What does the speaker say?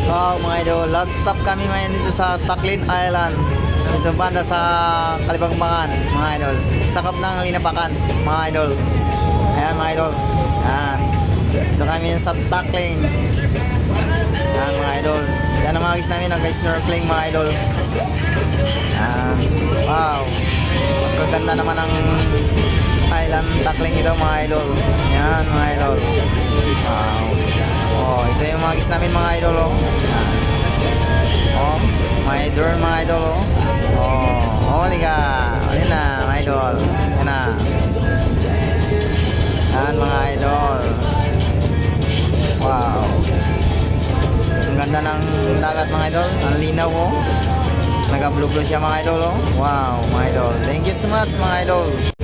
Wow mga idol, last stop kami ngayon dito sa Taklin Island. Dito banda sa Kalibangbangan mga idol. Sakop ng Linapakan mga idol. Ayan mga idol. Ayan. Dito kami sa Taklin. Ayan mga idol. Yan ang mga guys namin, nag-snorkeling mga idol. Ayan. Wow. Magkaganda naman ang island Taklin ito mga idol. Ayan mga idol. Wow. Oh, ito yung mga guys namin mga idol oh. Oh, may drone mga idol oh. Oh, huli ka. Huli na mga idol. Yan na. Yan mga idol. Wow. Ang ganda ng dagat mga idol. Ang linaw oh. Naka-blue blue siya mga idol oh. Wow mga idol. Thank you so much mga idol.